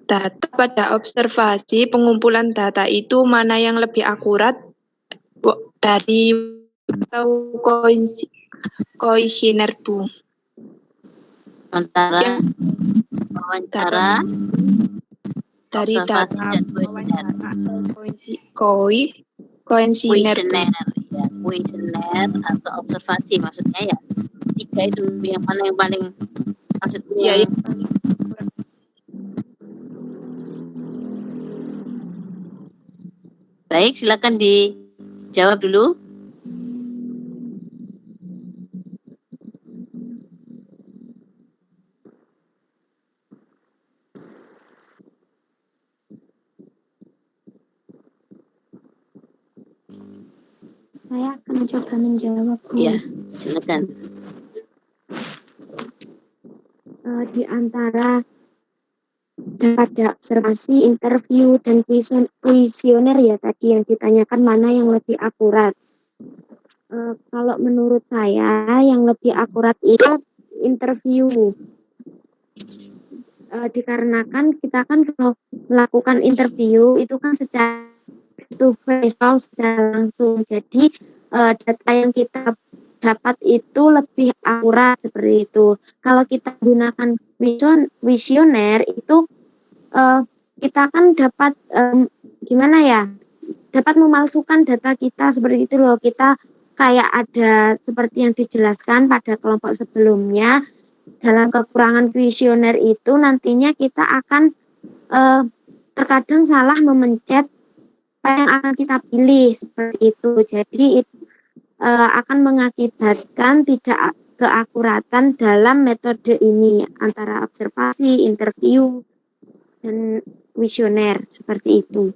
Data pada observasi pengumpulan data itu mana yang lebih akurat dari atau kuesioner, Bu? Antara Yang wawancara, dari observasi, data dan kuesioner. Kuesioner, Bu. Ya, kuesioner atau observasi maksudnya ya. Tiga itu yang mana yang paling maksudnya? Ya, Baik, silakan dijawab dulu. Saya akan mencoba menjawab. Ya, silakan. Di antara pada observasi, interview, dan kuesioner ya tadi yang ditanyakan mana yang lebih akurat. Kalau menurut saya yang lebih akurat itu interview. Dikarenakan kita kan kalau melakukan interview itu kan secara secara langsung. Jadi data yang kita dapat itu lebih akurat seperti itu. Kalau kita gunakan kuesioner itu kita kan dapat gimana ya? Dapat memalsukan data kita seperti itu loh. Kita kayak ada seperti yang dijelaskan pada kelompok sebelumnya, dalam kekurangan kuesioner itu nantinya kita akan terkadang salah memencet apa yang akan kita pilih seperti itu. Jadi akan mengakibatkan tidak keakuratan dalam metode ini antara observasi, interview, dan kuesioner seperti itu.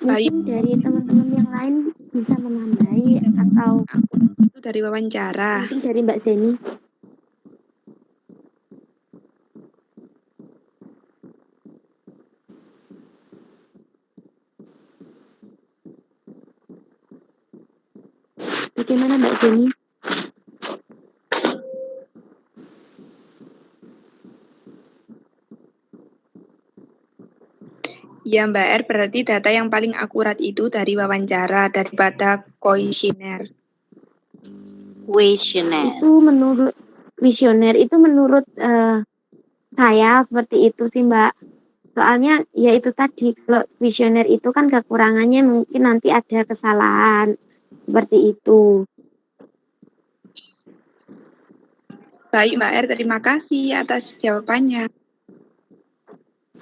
Mungkin dari teman-teman yang lain bisa menambahi atau itu dari wawancara. mungkin dari Mbak Zeni. Bagaimana Mbak Zeni? Ya, Mbak R, berarti data yang paling akurat itu dari wawancara daripada kuesioner. Kuesioner itu menurut saya seperti itu sih Mbak. Soalnya ya itu tadi, kalau kuesioner itu kan kekurangannya mungkin nanti ada kesalahan seperti itu. Baik Mbak R, terima kasih atas jawabannya.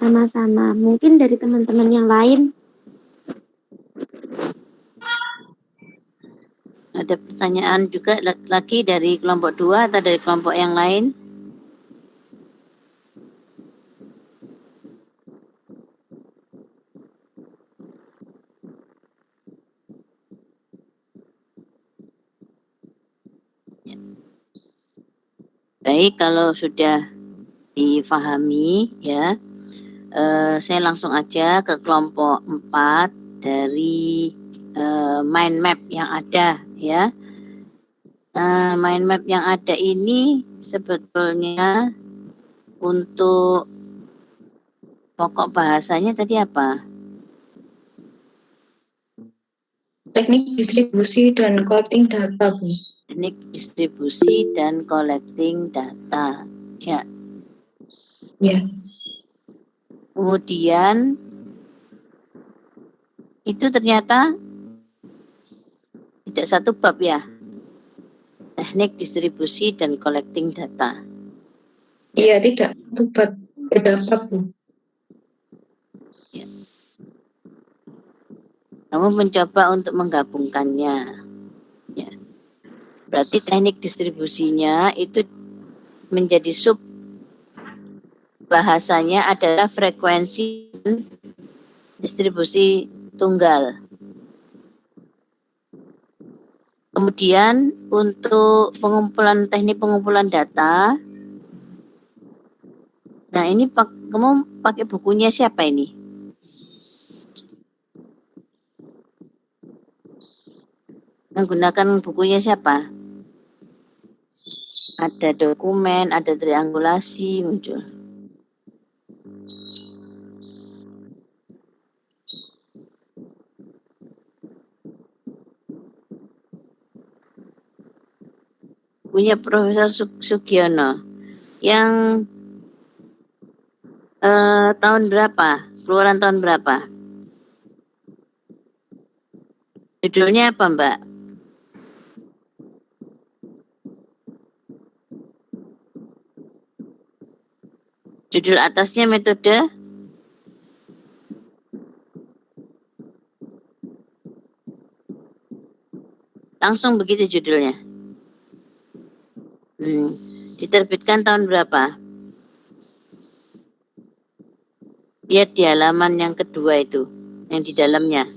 Sama-sama. Mungkin dari teman-teman yang lain Ada pertanyaan juga lagi dari kelompok 2 atau dari kelompok yang lain? Ya. Baik, kalau sudah difahami ya, saya langsung aja ke kelompok 4 dari mind map yang ada ya. Mind map yang ada ini sebetulnya untuk pokok bahasanya tadi apa? Teknik distribusi dan collecting data, Bu. Teknik distribusi dan collecting data. Ya. Ya. Kemudian itu ternyata tidak satu bab ya. Teknik distribusi dan collecting data. Iya, tidak satu bab, beda bab, Bu. Ya. Kamu mencoba untuk menggabungkannya. Ya. Berarti teknik distribusinya itu menjadi sub bahasanya adalah frekuensi distribusi tunggal. Kemudian untuk teknik pengumpulan data, nah ini kamu pakai bukunya siapa ini? Menggunakan bukunya siapa? ada dokumen, ada triangulasi muncul. Punya Profesor Sugiono yang tahun berapa? Keluaran tahun berapa? Judulnya apa, Mbak? Judul atasnya metode langsung begitu judulnya. Diterbitkan tahun berapa? Lihat di halaman yang kedua itu, yang di dalamnya.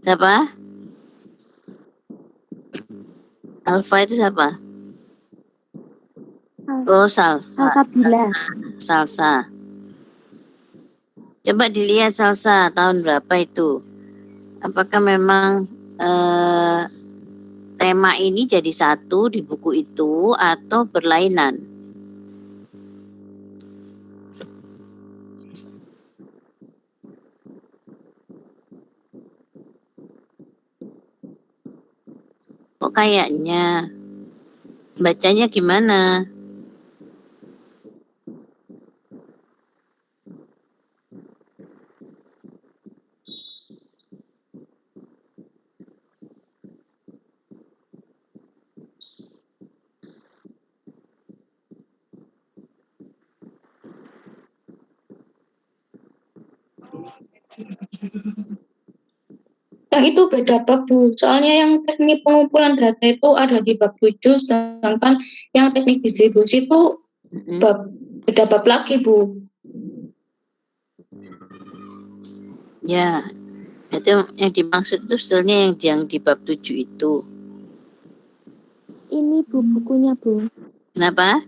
Siapa? Alfa itu siapa? Oh, Salsabila. Salsa. Coba dilihat Salsa tahun berapa itu. Apakah memang tema ini jadi satu di buku itu atau berlainan? Kok kayaknya? Bacanya gimana? Yang itu beda bab, Bu. Soalnya yang teknik pengumpulan data itu ada di bab 7, sedangkan yang teknik distribusi itu beda bab lagi, Bu. Ya, itu yang dimaksud itu sebenarnya yang di bab 7 itu. Ini Bu, bukunya Bu. Kenapa?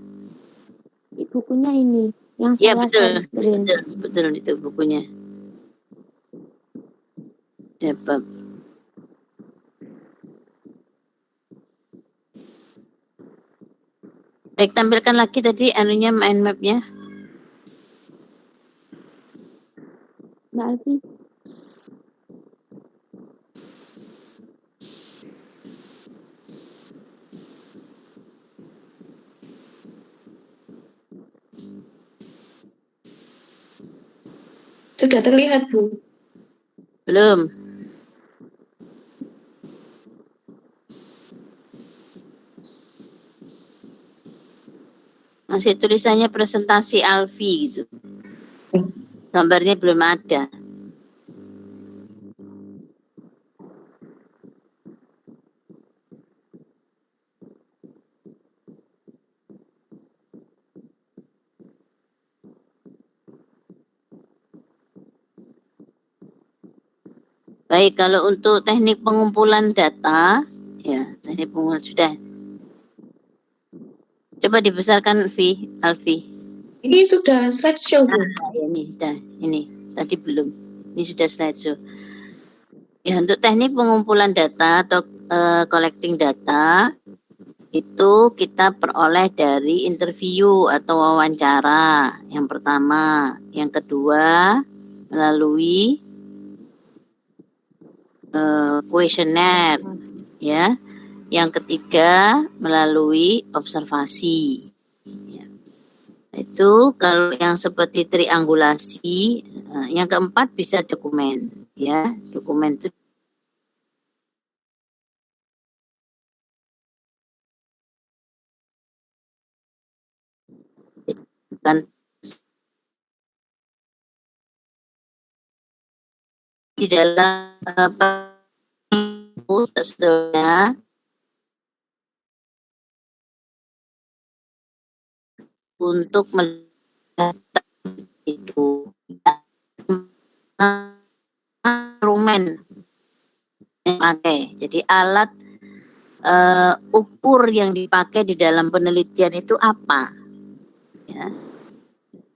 Bukunya ini yang Ya, saya share screen. betul itu bukunya. Ya, bab. Baik, tampilkan lagi tadi anunya mind map-nya. Mbak Alfi. Sudah terlihat, Bu. Belum. Masih tulisannya presentasi Alfi gitu. Gambarnya belum ada. Baik, kalau untuk teknik pengumpulan data, ya teknik pengumpulan sudah. Coba dibesarkan Alfi. Ini sudah slideshow, Bu. Ini tadi belum. Ini sudah slideshow. Ya, untuk teknik pengumpulan data atau collecting data itu kita peroleh dari interview atau wawancara yang pertama, yang kedua melalui kuesioner, ya, yang ketiga melalui observasi. Ya. Itu kalau yang seperti triangulasi, yang keempat bisa dokumen, ya, dokumen itu kan di dalam sebetulnya untuk melihat itu instrumen yang dipakai. Jadi alat ukur yang dipakai di dalam penelitian itu apa? Ya.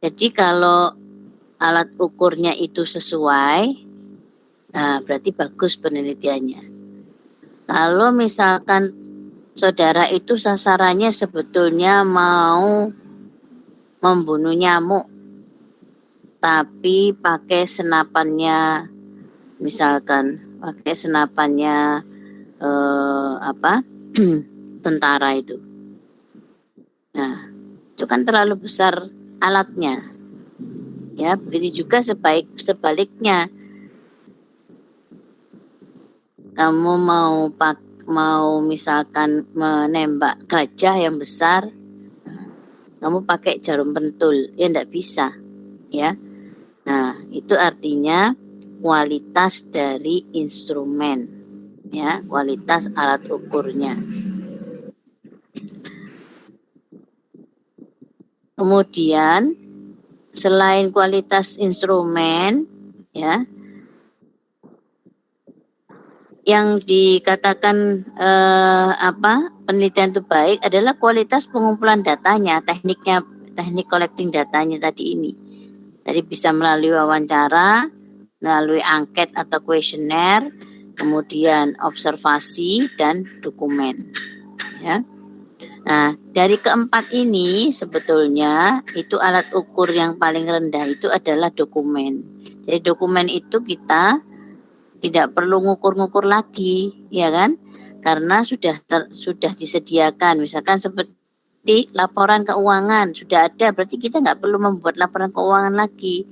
Jadi kalau alat ukurnya itu sesuai, nah berarti bagus penelitiannya. Kalau misalkan saudara itu sasarannya sebetulnya mau membunuh nyamuk, tapi pakai senapannya, misalkan pakai senapannya tentara itu. Nah, itu kan terlalu besar alatnya. Ya, begitu juga sebaliknya. Kamu mau misalkan menembak gajah yang besar, kamu pakai jarum pentul, ya enggak bisa, ya. Nah, itu artinya kualitas dari instrumen, ya, kualitas alat ukurnya. Kemudian selain kualitas instrumen, ya, yang dikatakan penelitian itu baik adalah kualitas pengumpulan datanya, teknik collecting datanya tadi ini. Tadi bisa melalui wawancara, melalui angket atau kuesioner, kemudian observasi dan dokumen, ya. Nah, dari keempat ini sebetulnya itu alat ukur yang paling rendah itu adalah dokumen. Jadi dokumen itu kita tidak perlu ngukur-ngukur lagi, ya kan? Karena sudah disediakan, misalkan seperti laporan keuangan sudah ada, berarti kita nggak perlu membuat laporan keuangan lagi.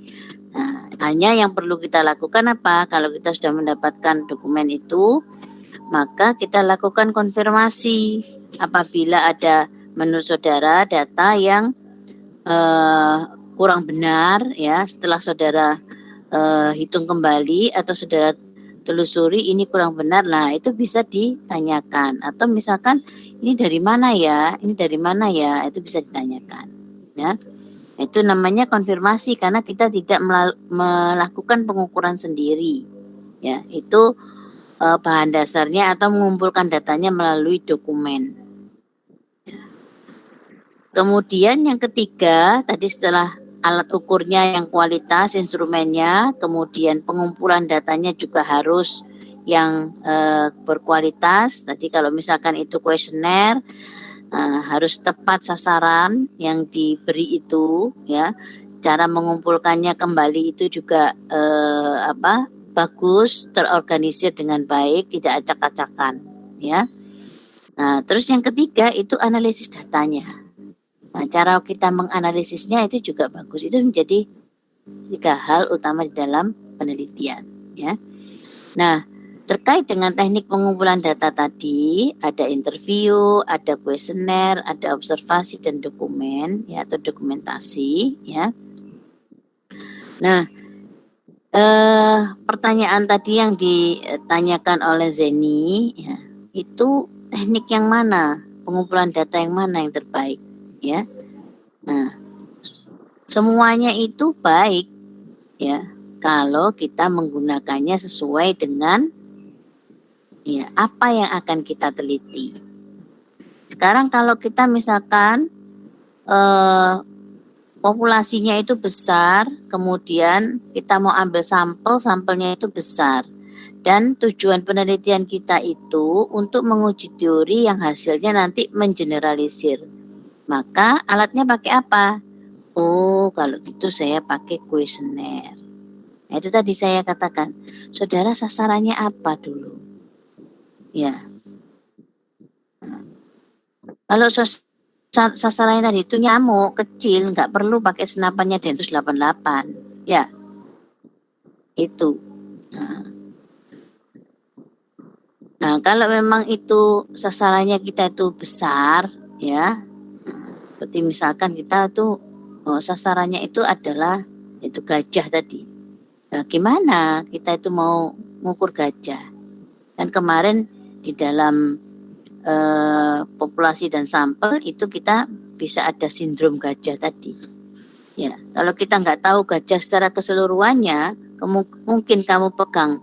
Nah, hanya yang perlu kita lakukan apa? Kalau kita sudah mendapatkan dokumen itu, maka kita lakukan konfirmasi. Apabila ada menurut saudara data yang kurang benar, ya, setelah saudara hitung kembali atau saudara telusuri ini kurang benar, nah itu bisa ditanyakan. Atau misalkan ini dari mana ya, itu bisa ditanyakan, ya. Itu namanya konfirmasi karena kita tidak melakukan pengukuran sendiri, ya. Itu bahan dasarnya atau mengumpulkan datanya melalui dokumen. Kemudian yang ketiga, tadi setelah alat ukurnya yang kualitas instrumennya, kemudian pengumpulan datanya juga harus yang berkualitas. Tadi kalau misalkan itu kuesioner, harus tepat sasaran yang diberi itu, ya. Cara mengumpulkannya kembali itu juga bagus, terorganisir dengan baik, tidak acak-acakan, ya. Nah, terus yang ketiga itu analisis datanya. Nah, cara kita menganalisisnya itu juga bagus. Itu menjadi 3 hal utama di dalam penelitian, ya. Nah, terkait dengan teknik pengumpulan data tadi, ada interview, ada kuesioner, ada observasi dan dokumen, ya, atau dokumentasi, ya. Nah, pertanyaan tadi yang ditanyakan oleh Zeni, ya, itu teknik yang mana, pengumpulan data yang mana yang terbaik, ya. Nah, semuanya itu baik, ya, kalau kita menggunakannya sesuai dengan, ya, apa yang akan kita teliti. Sekarang kalau kita misalkan populasinya itu besar, kemudian kita mau ambil sampelnya itu besar, dan tujuan penelitian kita itu untuk menguji teori yang hasilnya nanti mengeneralisir. Maka alatnya pakai apa? Oh, kalau gitu saya pakai kuesioner. Nah, itu tadi saya katakan, saudara sasarannya apa dulu? Ya. Nah, kalau sasarannya tadi itu nyamuk kecil, nggak perlu pakai senapannya Dentus 88, ya. Itu. Nah, kalau memang itu sasarannya kita itu besar, ya. Seperti misalkan kita tuh sasarannya itu adalah itu gajah tadi. Nah, gimana kita itu mau mengukur gajah? Dan kemarin di dalam populasi dan sampel itu kita bisa ada sindrom gajah tadi. Ya, kalau kita nggak tahu gajah secara keseluruhannya, mungkin kamu pegang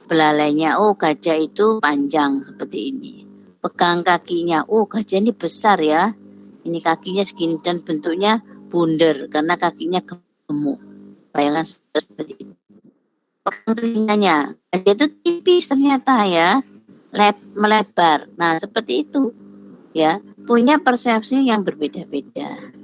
belalainya, oh gajah itu panjang seperti ini. Pegang kakinya, oh gajah ini besar ya. Ini kakinya segini dan bentuknya bundar karena kakinya gemuk. Bayangan seperti itu. Pegang telinganya, gajah itu tipis ternyata ya, melebar. Nah seperti itu. ya punya persepsi yang berbeda-beda.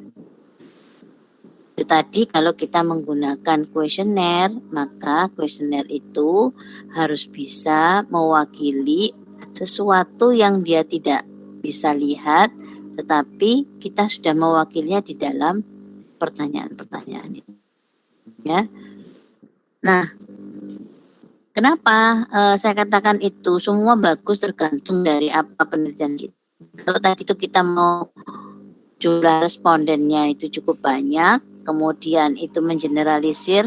Itu tadi kalau kita menggunakan kuesioner, maka kuesioner itu harus bisa mewakili sesuatu yang dia tidak bisa lihat, tetapi kita sudah mewakilinya di dalam pertanyaan-pertanyaan itu. Ya. Nah, kenapa saya katakan itu semua bagus tergantung dari apa penelitian kita. Kalau tadi itu kita mau jumlah respondennya itu cukup banyak, kemudian itu mengeneralisir,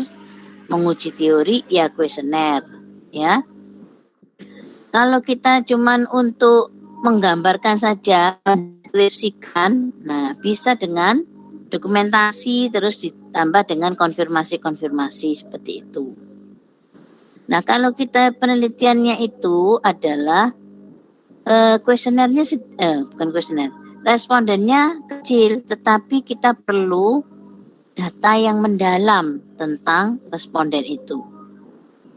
menguji teori, ya kuesioner, ya. Kalau kita cuman untuk menggambarkan saja, mendeskripsikan, nah bisa dengan dokumentasi terus ditambah dengan konfirmasi-konfirmasi seperti itu. Nah, kalau kita penelitiannya itu adalah kuesionernya bukan kuesioner, respondennya kecil, tetapi kita perlu data yang mendalam tentang responden itu.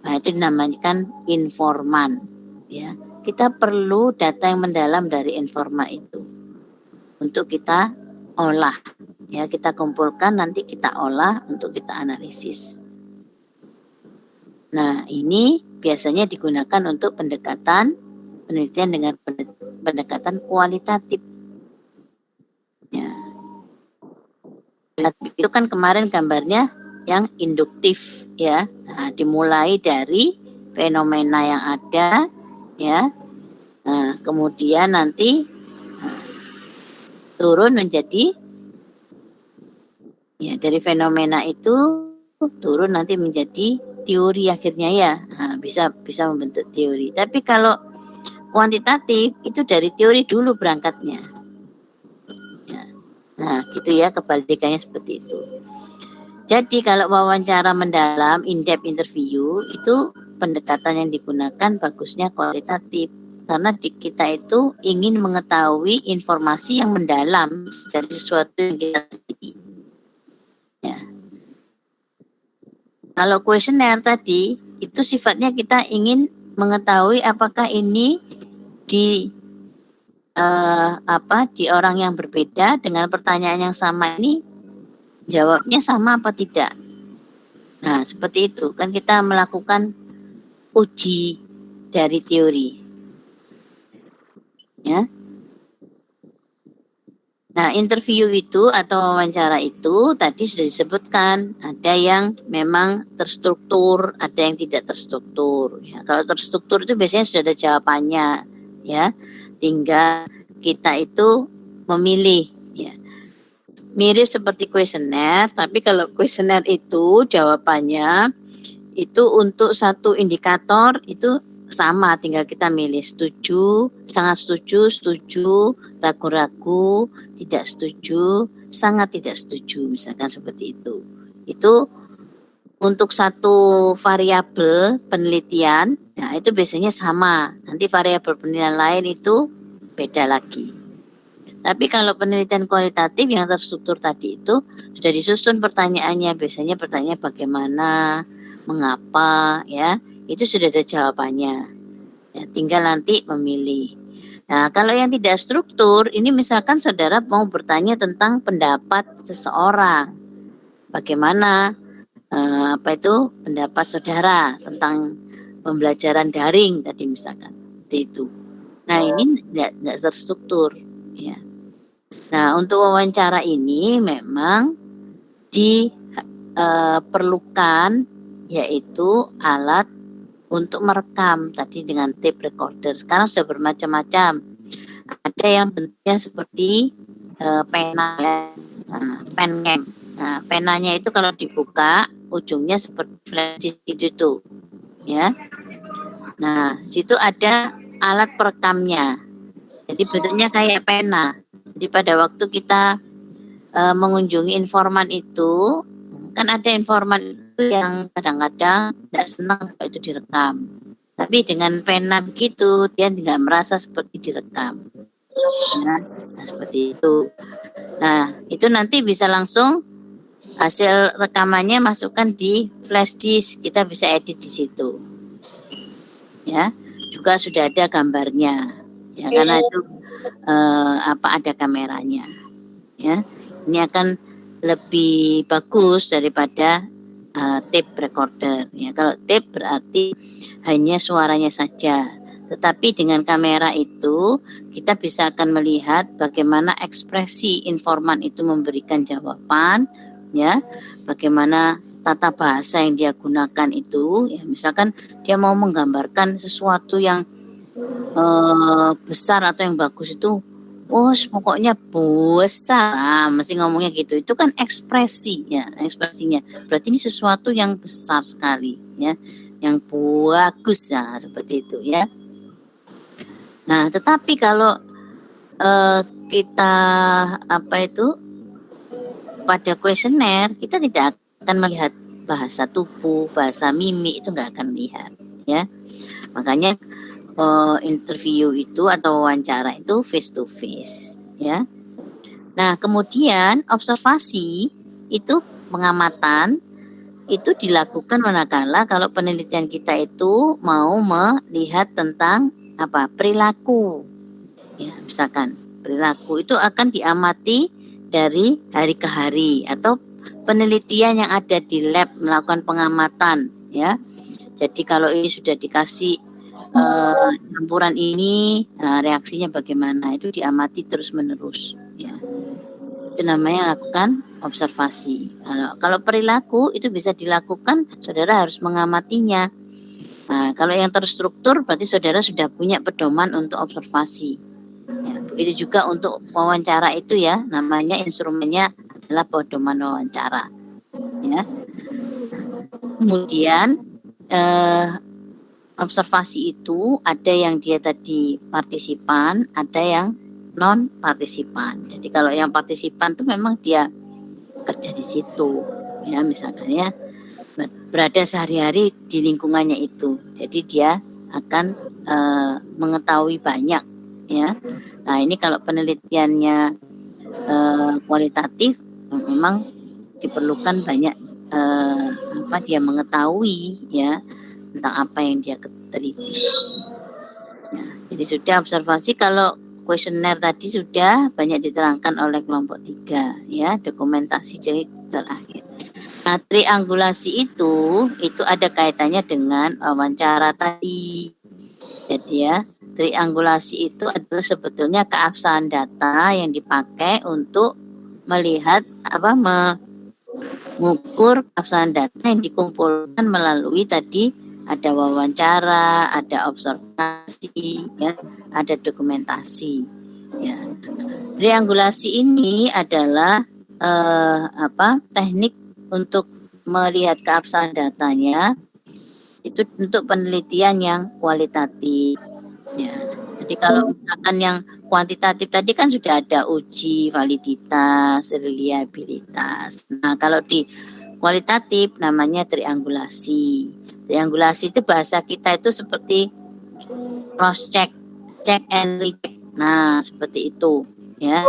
Nah, itu dinamakan informan, ya. Kita perlu data yang mendalam dari informan itu untuk kita olah, ya. Kita kumpulkan, nanti kita olah untuk kita analisis. Nah, ini biasanya digunakan untuk pendekatan penelitian dengan pendekatan kualitatif. Ya. Itu kan kemarin gambarnya yang induktif, ya. Nah, dimulai dari fenomena yang ada, ya. Nah, kemudian nanti turun menjadi, ya, dari fenomena itu turun nanti menjadi teori akhirnya, ya. Nah, bisa membentuk teori. Tapi kalau kuantitatif itu dari teori dulu berangkatnya. Ya. Nah, gitu ya, kebalikannya seperti itu. Jadi kalau wawancara mendalam, in-depth interview, itu pendekatan yang digunakan bagusnya kualitatif. Karena kita itu ingin mengetahui informasi yang mendalam dari sesuatu yang kita teliti. Ya. Kalau kuesioner tadi, itu sifatnya kita ingin mengetahui apakah ini di orang yang berbeda dengan pertanyaan yang sama ini jawabnya sama apa tidak. Nah, seperti itu kan kita melakukan uji dari teori, ya. Nah, interview itu atau wawancara itu tadi sudah disebutkan, ada yang memang terstruktur, ada yang tidak terstruktur. Ya, kalau terstruktur itu biasanya sudah ada jawabannya, ya. Tinggal kita itu memilih, ya. Mirip seperti kuesioner, tapi kalau kuesioner itu jawabannya itu untuk satu indikator itu sama, tinggal kita milih setuju, sangat setuju, setuju, ragu-ragu, tidak setuju, sangat tidak setuju, misalkan seperti itu. Itu untuk satu variabel penelitian, nah itu biasanya sama. Nanti variabel penelitian lain itu beda lagi. Tapi kalau penelitian kualitatif yang terstruktur tadi itu sudah disusun pertanyaannya, biasanya pertanyaannya bagaimana, mengapa, ya, itu sudah ada jawabannya. Ya, tinggal nanti memilih. Nah, kalau yang tidak struktur, ini misalkan saudara mau bertanya tentang pendapat seseorang, bagaimana pendapat saudara tentang pembelajaran daring tadi misalkan, itu. Nah, ini tidak terstruktur, ya. Nah, untuk wawancara ini memang diperlukan yaitu alat untuk merekam tadi dengan tape recorder. Sekarang sudah bermacam-macam. Ada yang bentuknya seperti pena, ya. Nah, pen cam. Nah, penanya itu kalau dibuka ujungnya seperti flash disk itu, ya. Nah, situ ada alat perekamnya. Jadi bentuknya kayak pena. Jadi pada waktu kita mengunjungi informan itu, kan ada informan itu yang kadang-kadang tidak senang kalau itu direkam. Tapi dengan pena begitu, dia tidak merasa seperti direkam. Nah, seperti itu. Nah, itu nanti bisa langsung hasil rekamannya masukkan di flash disk, kita bisa edit di situ. Ya, juga sudah ada gambarnya. ya, karena itu ada kameranya, ya. Ini akan lebih bagus daripada tape recorder, ya. Kalau tape berarti hanya suaranya saja, tetapi dengan kamera itu kita bisa akan melihat bagaimana ekspresi informan itu memberikan jawaban, ya, bagaimana tata bahasa yang dia gunakan itu, ya, misalkan dia mau menggambarkan sesuatu yang besar atau yang bagus itu, pokoknya besar, mesti ngomongnya gitu. Itu kan ekspresinya. Berarti ini sesuatu yang besar sekali, ya, yang bagus, ya, seperti itu, ya. Nah, tetapi kalau kita pada kuesioner, kita tidak akan melihat bahasa tubuh, bahasa mimik, itu nggak akan lihat, ya. Makanya interview itu atau wawancara itu face to face, ya. Nah, kemudian observasi itu pengamatan itu dilakukan manakala kalau penelitian kita itu mau melihat tentang perilaku, ya. Misalkan perilaku itu akan diamati dari hari ke hari, atau penelitian yang ada di lab melakukan pengamatan, ya. Jadi kalau ini sudah dikasih campuran ini, reaksinya bagaimana, itu diamati terus menerus, ya. Itu namanya lakukan observasi. Kalau perilaku itu bisa dilakukan, saudara harus mengamatinya. Nah, kalau yang terstruktur berarti saudara sudah punya pedoman untuk observasi, ya. Begitu juga untuk wawancara itu, ya, namanya instrumennya adalah pedoman wawancara, ya. Kemudian observasi itu ada yang dia tadi partisipan, ada yang non partisipan. Jadi kalau yang partisipan itu memang dia kerja di situ, ya, misalkan, ya, berada sehari-hari di lingkungannya itu. Jadi dia akan mengetahui banyak, ya. Nah, ini kalau penelitiannya kualitatif, memang diperlukan banyak dia mengetahui, ya, tentang apa yang dia teliti. Nah, jadi sudah observasi. Kalau kuesioner tadi sudah banyak diterangkan oleh kelompok 3, ya, dokumentasi jadi terakhir. Nah, triangulasi itu ada kaitannya dengan wawancara tadi. Jadi, ya, triangulasi itu adalah sebetulnya keabsahan data yang dipakai untuk melihat mengukur keabsahan data yang dikumpulkan melalui tadi ada wawancara, ada observasi, ya, ada dokumentasi, ya. Triangulasi ini adalah teknik untuk melihat keabsahan datanya itu untuk penelitian yang kualitatif, ya. Jadi kalau misalkan yang kuantitatif tadi kan sudah ada uji validitas, reliabilitas. Nah, kalau di kualitatif namanya triangulasi. Triangulasi itu bahasa kita itu seperti cross check, check and recheck. Nah, seperti itu, ya.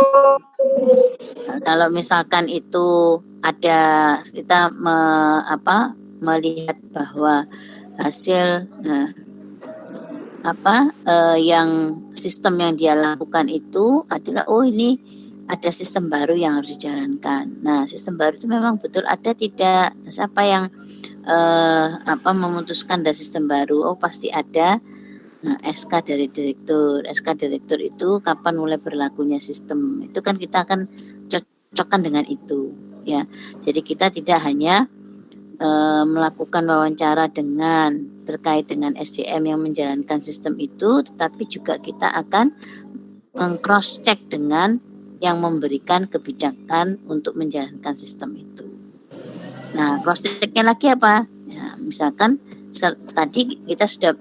Kalau misalkan itu ada kita melihat bahwa hasil yang sistem yang dia lakukan itu adalah ini ada sistem baru yang harus dijalankan. Nah, sistem baru itu memang betul ada tidak? Siapa yang memutuskan ada sistem baru? Pasti ada SK dari direktur. SK direktur itu kapan mulai berlakunya sistem. Itu kan kita akan cocokkan dengan itu, ya. Jadi kita tidak hanya melakukan wawancara terkait dengan SDM yang menjalankan sistem itu, tetapi juga kita akan meng-cross check dengan yang memberikan kebijakan untuk menjalankan sistem itu. Nah, cross check-nya lagi apa? Ya, misalkan tadi kita sudah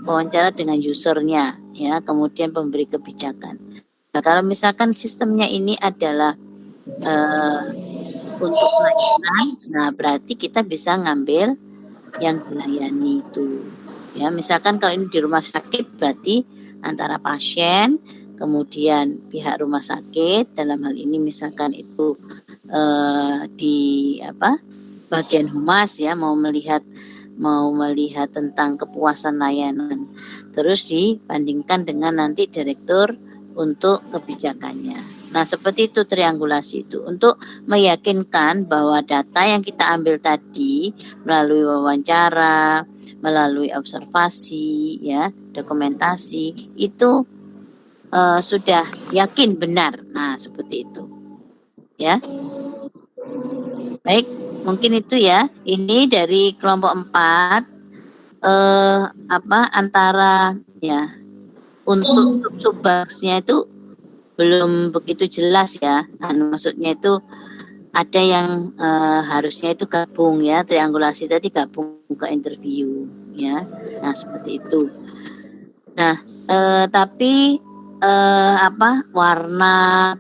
wawancara dengan usernya, ya, kemudian pemberi kebijakan. Nah, kalau misalkan sistemnya ini adalah untuk pelayanan, nah berarti kita bisa ngambil yang dilayani itu, ya. Misalkan kalau ini di rumah sakit berarti antara pasien kemudian pihak rumah sakit, dalam hal ini misalkan itu di bagian humas, ya, mau melihat mau melihat tentang kepuasan layanan. Terus dibandingkan dengan nanti direktur untuk kebijakannya. Nah, seperti itu triangulasi itu untuk meyakinkan bahwa data yang kita ambil tadi melalui wawancara, melalui observasi, ya, dokumentasi itu sudah yakin benar. Nah, seperti itu. Ya. Baik, mungkin itu ya. Ini dari kelompok 4 antara ya untuk sub-subbox-nya itu belum begitu jelas ya. Maksudnya itu ada yang harusnya itu gabung ya, triangulasi tadi gabung ke interview ya. Nah, seperti itu. Nah, tapi warna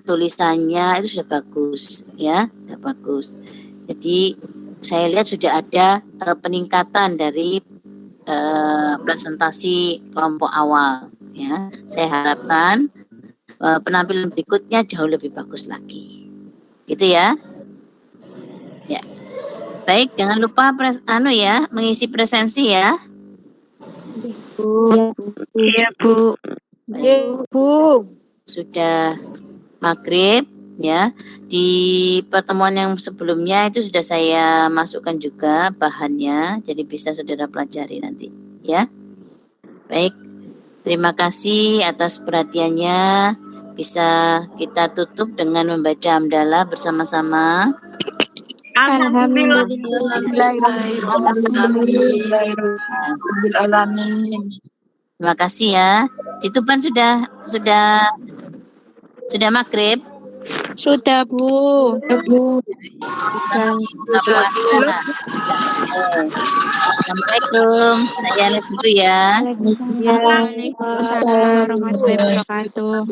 tulisannya itu sudah bagus ya, sudah bagus. Jadi saya lihat sudah ada peningkatan dari presentasi kelompok awal ya. Saya harapkan penampilan berikutnya jauh lebih bagus lagi. Gitu ya. Ya. Baik, jangan lupa mengisi presensi ya. Iya, Bu. Baik. Sudah maghrib ya. Di pertemuan yang sebelumnya itu sudah saya masukkan juga bahannya, jadi bisa saudara pelajari nanti ya. Baik, terima kasih atas perhatiannya. Bisa kita tutup dengan membaca hamdalah bersama-sama. Terima kasih ya. Di Tuban sudah maghrib? Sudah, Bu. Assalamualaikum. Saya Anis dulu ya. Waalaikumsalam warahmatullahi wabarakatuh.